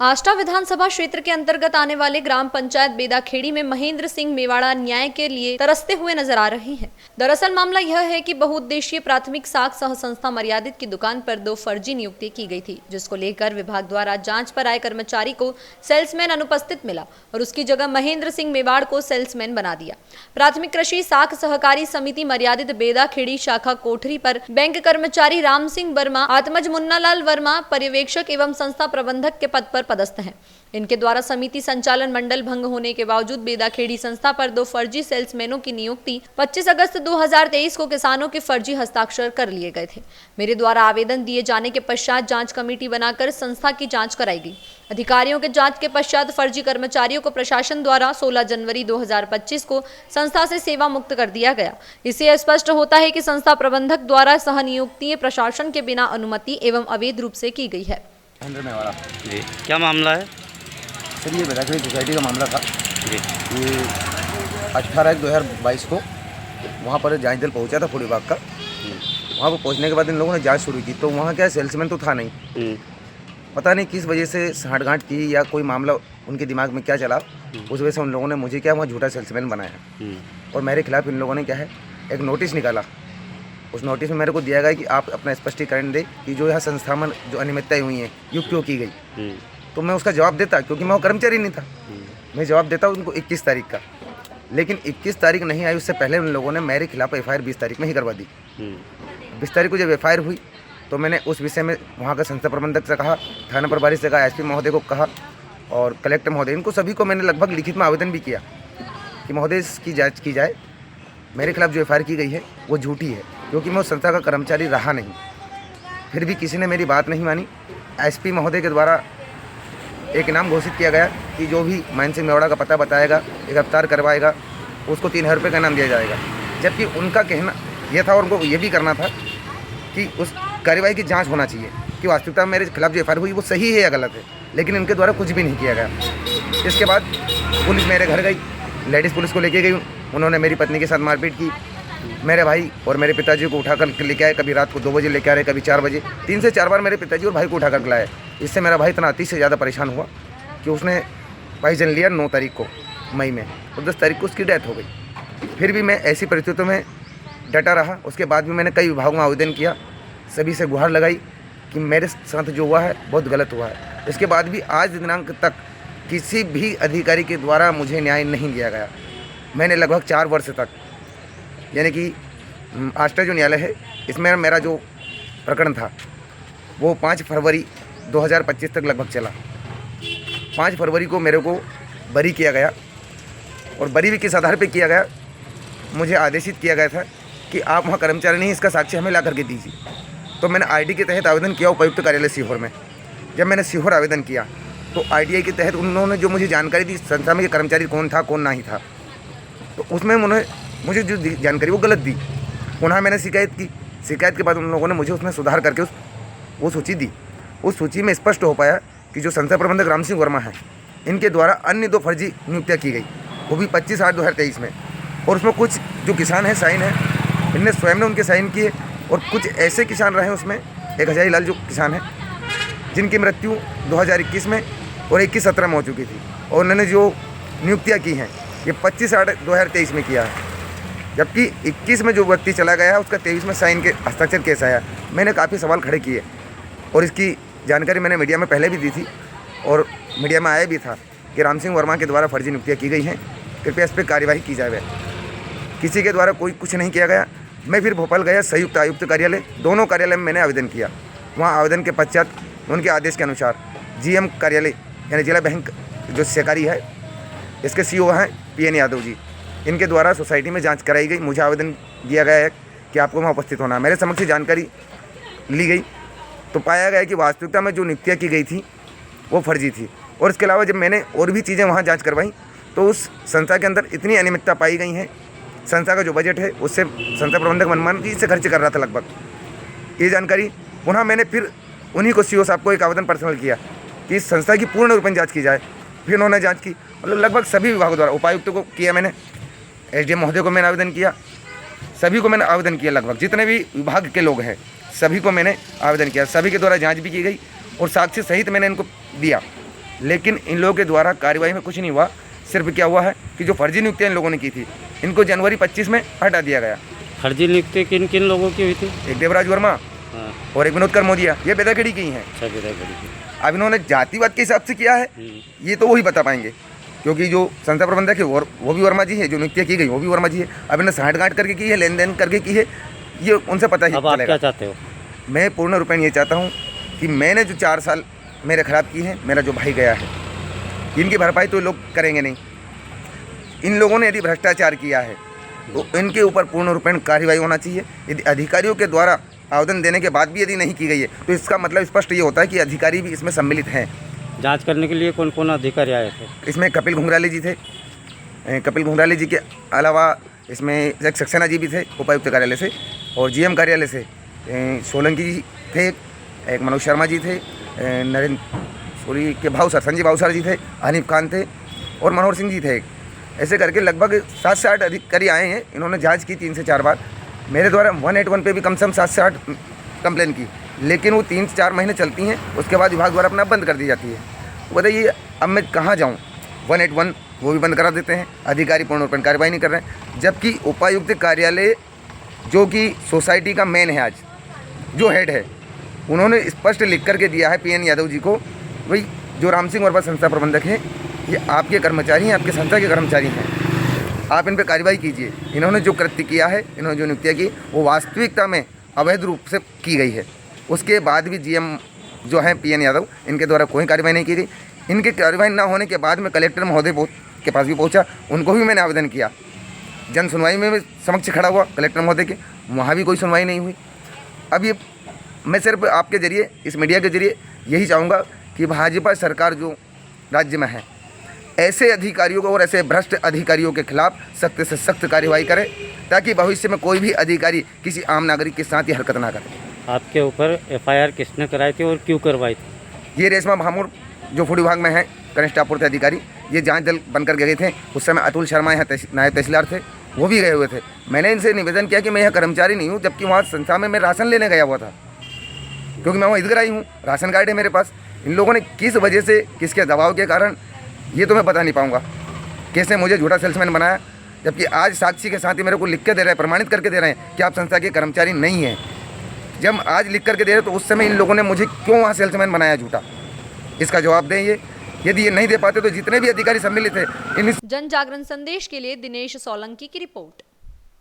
आष्टा विधानसभा क्षेत्र के अंतर्गत आने वाले ग्राम पंचायत बेदाखेड़ी में महेंद्र सिंह मेवाड़ा न्याय के लिए तरसते हुए नजर आ रहे हैं। दरअसल मामला यह है कि बहुउद्देशीय प्राथमिक साख सह संस्था मर्यादित की दुकान पर 2 फर्जी नियुक्ति की गई थी, जिसको लेकर विभाग द्वारा जांच पर आए कर्मचारी को सेल्समैन अनुपस्थित मिला और उसकी जगह महेंद्र सिंह मेवाड़ को सेल्समैन बना दिया। प्राथमिक कृषि साख सहकारी समिति मर्यादित बेदाखेड़ी शाखा कोठरी पर बैंक कर्मचारी राम सिंह वर्मा, आत्मज मुन्नालाल वर्मा पर्यवेक्षक एवं संस्था प्रबंधक के पद पर पदस्थ हैं। इनके द्वारा समिति संचालन मंडल भंग होने के बावजूद बेदाखेड़ी संस्था पर 2 फर्जी सेल्समैनों की नियुक्ति 25 अगस्त 2023 को किसानों के फर्जी हस्ताक्षर कर लिए गए थे। मेरे द्वारा आवेदन दिए जाने के पश्चात जांच कमेटी बनाकर संस्था की जांच कराई गई। अधिकारियों के जांच के पश्चात फर्जी कर्मचारियों को प्रशासन द्वारा 16 जनवरी 2025 को संस्था से सेवा मुक्त कर दिया गया। इससे स्पष्ट होता है कि संस्था प्रबंधक द्वारा सह नियुक्ति प्रशासन के बिना अनुमति एवं अवैध रूप से की गई है। जी, क्या मामला है सर? ये बेदाखेड़ी सोसाइटी का मामला था। जी, ये 18/1/2022 को वहाँ पर जांच दल पहुँचा था फूड विभाग का। वहाँ पर पहुँचने के बाद इन लोगों ने जांच शुरू की, तो वहाँ क्या सेल्समैन तो था नहीं। पता नहीं किस वजह से साँठगांठ की या कोई मामला उनके दिमाग में क्या चला, उस वजह से उन लोगों ने मुझे क्या वहाँ झूठा सेल्समैन बनाया और मेरे खिलाफ इन लोगों ने क्या है एक नोटिस निकाला। उस नोटिस में मेरे को दिया गया कि आप अपना स्पष्टीकरण दें कि जो यहाँ संस्था में जो अनियमितताएं हुई हैं ये क्यों की गई। तो मैं उसका जवाब देता, क्योंकि मैं वो कर्मचारी नहीं था। मैं जवाब देता उनको 21 तारीख का, लेकिन 21 तारीख नहीं आई, उससे पहले उन लोगों ने मेरे खिलाफ FIR 20 तारीख में ही करवा दी। 20 तारीख को जब FIR हुई तो मैंने उस विषय में वहाँ का संस्था प्रबंधक से कहा, थाना प्रभारी से कहा, SP महोदय को कहा और कलेक्टर महोदय, इनको सभी को मैंने लगभग लिखित में आवेदन भी किया कि महोदय इसकी जाँच की जाए। मेरे खिलाफ जो FIR की गई है वो झूठी है, क्योंकि मैं उस संस्था का कर्मचारी रहा नहीं। फिर भी किसी ने मेरी बात नहीं मानी। SP महोदय के द्वारा एक इनाम घोषित किया गया कि जो भी महेंद्र सिंह मेवाड़ा का पता बताएगा, गिरफ्तार करवाएगा, उसको 3000 रुपये का इनाम दिया जाएगा। जबकि उनका कहना यह था और उनको ये भी करना था कि उस कार्रवाई की जांच होना चाहिए कि वास्तविकता में मेरे खिलाफ जो FIR हुई वो सही है या गलत है, लेकिन इनके द्वारा कुछ भी नहीं किया गया। इसके बाद पुलिस मेरे घर गई, लेडीज़ पुलिस को लेके गई। उन्होंने मेरी पत्नी के साथ मारपीट की। मेरे भाई और मेरे पिताजी को उठाकर लेके आए, कभी रात को 2 बजे लेके आ रहे, कभी 4 बजे। 3 से 4 बार मेरे पिताजी और भाई को उठाकर लाए। इससे मेरा भाई इतना अति से ज़्यादा परेशान हुआ कि उसने पॉइजन लिया 9 तारीख को मई में, और 10 तारीख को उसकी डेथ हो गई। फिर भी मैं ऐसी परिस्थितियों में डटा रहा। उसके बाद भी मैंने कई विभागों में आवेदन किया, सभी से गुहार लगाई कि मेरे साथ जो हुआ है बहुत गलत हुआ है। इसके बाद भी आज दिनांक तक किसी भी अधिकारी के द्वारा मुझे न्याय नहीं दिया गया। मैंने लगभग 4 वर्ष तक, यानी कि आष्टा जो न्यायालय है इसमें मेरा जो प्रकरण था वो 5 फरवरी 2025 तक लगभग चला। 5 फरवरी को मेरे को बरी किया गया, और बरी भी किस आधार पे किया गया, मुझे आदेशित किया गया था कि आप वहाँ कर्मचारी नहीं, इसका साक्ष्य हमें ला करके दीजिए। तो मैंने IDI के तहत आवेदन किया उपायुक्त कार्यालय सीहोर में। जब मैंने सीहोर आवेदन किया तो IDI के तहत उन्होंने जो मुझे जानकारी दी संस्था में कि कर्मचारी कौन था कौन नहीं था, तो उसमें उन्होंने मुझे जो जानकारी वो गलत दी। पुनः मैंने शिकायत की। शिकायत के बाद उन लोगों ने मुझे उसमें सुधार करके वो सूची दी। उस सूची में स्पष्ट हो पाया कि जो संस्था प्रबंधक राम सिंह वर्मा है, इनके द्वारा अन्य 2 फर्जी नियुक्तियाँ की गई, वो भी 25/8/2023 में। और उसमें कुछ जो किसान हैं साइन है, इनने स्वयं ने उनके साइन किए, और कुछ ऐसे किसान रहे उसमें, एक हजारी लाल जो किसान है जिनकी मृत्यु 2021 में और 21/17 में हो चुकी थी, और उन्होंने जो नियुक्तियाँ की हैं ये 25/8/2023 में किया है। जबकि 21 में जो व्यक्ति चला गया है उसका 23 में साइन के हस्ताक्षर केस आया। मैंने काफ़ी सवाल खड़े किए और इसकी जानकारी मैंने मीडिया में पहले भी दी थी, और मीडिया में आया भी था कि राम सिंह वर्मा के द्वारा फर्जी नियुक्तियाँ की गई हैं, कृपया इस पर कार्यवाही की जाए। किसी के द्वारा कोई कुछ नहीं किया गया। मैं फिर भोपाल गया, संयुक्त आयुक्त कार्यालय, दोनों कार्यालय में मैंने आवेदन किया। वहाँ आवेदन के पश्चात उनके आदेश के अनुसार GM कार्यालय यानी जिला बैंक जो सहकारी है, इसके CO हैं PN यादव जी, इनके द्वारा सोसाइटी में जांच कराई गई। मुझे आवेदन दिया गया है कि आपको वहाँ उपस्थित होना है। मेरे समक्ष जानकारी ली गई तो पाया गया कि वास्तविकता में जो नियुक्तियाँ की गई थी वो फर्जी थी। और इसके अलावा जब मैंने और भी चीज़ें वहाँ जांच करवाई तो उस संस्था के अंदर इतनी अनियमितता पाई गई हैं, संस्था का जो बजट है उससे संस्था प्रबंधक मनमानी से खर्च कर रहा था लगभग। ये जानकारी पुनः मैंने फिर उन्हीं को CO साहब को एक आवेदन पर्सनल किया कि इस संस्था की पूर्ण रूपेण जाँच की जाए। फिर उन्होंने जाँच की, मतलब लगभग सभी विभागों द्वारा, उपायुक्त को किया मैंने, SDM महोदय को मैंने आवेदन किया, सभी को मैंने आवेदन किया। लगभग जितने भी विभाग के लोग हैं सभी को मैंने आवेदन किया। सभी के द्वारा जांच भी की गई और साक्ष्य सहित मैंने इनको दिया। लेकिन इन लोगों के द्वारा कार्रवाई में कुछ नहीं हुआ। सिर्फ क्या हुआ है कि जो फर्जी नियुक्तियाँ इन लोगों ने की थी, इनको जनवरी 25 में हटा दिया गया। फर्जी नियुक्ति किन किन लोगों की हुई थी? एक देवराज वर्मा हाँ, और एक विनोद कर्मोदिया, ये बेदाखेड़ी की हैं। अच्छा बेदाखेड़ी की। अब इन्होंने जातिवाद के हिसाब से किया है, ये तो वही बता पाएंगे, क्योंकि जो संस्था प्रबंधक है वो भी वर्मा जी है, जो नियुक्तियाँ की गई वो भी वर्मा जी है। अब इन्होंने साठगांठ करके की है, लेन देन करके की है, ये उनसे पता ही अब आप चलेगा। क्या चाहते हो? मैं पूर्ण रूपेण ये चाहता हूँ कि मैंने जो 4 साल मेरे खराब किए हैं, मेरा जो भाई गया है, इनकी भरपाई तो लोग करेंगे नहीं। इन लोगों ने यदि भ्रष्टाचार किया है तो इनके ऊपर पूर्ण रूपेण कार्रवाई होना चाहिए। यदि अधिकारियों के द्वारा आवेदन देने के बाद भी यदि नहीं की गई है तो इसका मतलब स्पष्ट ये होता है कि अधिकारी भी इसमें सम्मिलित हैं। जांच करने के लिए कौन कौन अधिकारी आए थे? इसमें कपिल घुंघराले जी थे, कपिल घुंघराले जी के अलावा इसमें एक सक्सेना जी भी थे उपायुक्त कार्यालय से, और जीएम कार्यालय से सोलंकी जी थे, एक मनोज शर्मा जी थे, नरेंद्र के भावसर संजय भावसर जी थे, हनीफ खान थे और मनोहर सिंह जी थे। ऐसे करके लगभग 7 से 8 अधिकारी आए हैं। इन्होंने जांच की 3 से 4 बार। मेरे द्वारा 181 पे भी कम से कम 7 से 8 कंप्लेन की, लेकिन वो 3 से 4 महीने चलती हैं, उसके बाद विभाग द्वारा अपना बंद कर दी जाती है। बताइए अब मैं कहाँ जाऊँ? 181 वो भी बंद करा देते हैं, अधिकारी पूर्ण रूपेण कार्रवाई नहीं कर रहे हैं। जबकि उपायुक्त कार्यालय जो कि सोसाइटी का मेन है, आज जो हेड है, उन्होंने स्पष्ट लिख करके दिया है PN यादव जी को, भाई जो राम सिंह वर्मा संस्था प्रबंधक हैं ये आपके कर्मचारी हैं, आपके संस्था के कर्मचारी हैं, आप इन पर कार्रवाई कीजिए। इन्होंने जो कृत्य किया है, इन्होंने जो नियुक्तियाँ की, वो वास्तविकता में अवैध रूप से की गई है। उसके बाद भी GM जो है PN यादव, इनके द्वारा कोई कार्रवाई नहीं की गई। इनके कार्रवाई ना होने के बाद में कलेक्टर महोदय के पास भी पहुंचा, उनको भी मैंने आवेदन किया। जन सुनवाई में भी समक्ष खड़ा हुआ कलेक्टर महोदय के, वहाँ भी कोई सुनवाई नहीं हुई। अब ये मैं सिर्फ आपके जरिए, इस मीडिया के जरिए यही चाहूँगा कि भाजपा सरकार जो राज्य में है, ऐसे अधिकारियों को और ऐसे भ्रष्ट अधिकारियों के खिलाफ सख्त से सख्त कार्रवाई करे, ताकि भविष्य में कोई भी अधिकारी किसी आम नागरिक के साथ ये हरकत ना करे। आपके ऊपर FIR किसने कराई थी और क्यों करवाई थी? ये रेशमा भामुर जो फूड विभाग में है, कनिष्ठ आपूर्ति अधिकारी, ये जांच दल बनकर गए थे। उस समय अतुल शर्मा यहाँ नायब तहसीलदार थे, वो भी गए हुए थे। मैंने इनसे निवेदन किया कि मैं यहाँ कर्मचारी नहीं हूँ, जबकि वहाँ संस्था में मैं राशन लेने गया हुआ था, क्योंकि मैं वहाँ ईदगाही हूँ, राशन कार्ड है मेरे पास। इन लोगों ने किस वजह से, किसके दबाव के कारण, ये तो मैं बता नहीं पाऊँगा, कैसे मुझे झूठा सेल्समैन बनाया, जबकि आज साक्षी के साथ ही मेरे को लिख के दे रहे हैं, प्रमाणित करके दे रहे हैं कि आप संस्था के कर्मचारी नहीं हैं। जब आज लिख करके दे रहे तो उस समय इन लोगों ने मुझे क्यों वहाँ सेल्समैन बनाया झूठा? इसका जवाब दें ये। यदि ये नहीं दे पाते तो जितने भी अधिकारी सम्मिलित थे इन जन जागरण संदेश के लिए दिनेश सोलंकी की रिपोर्ट।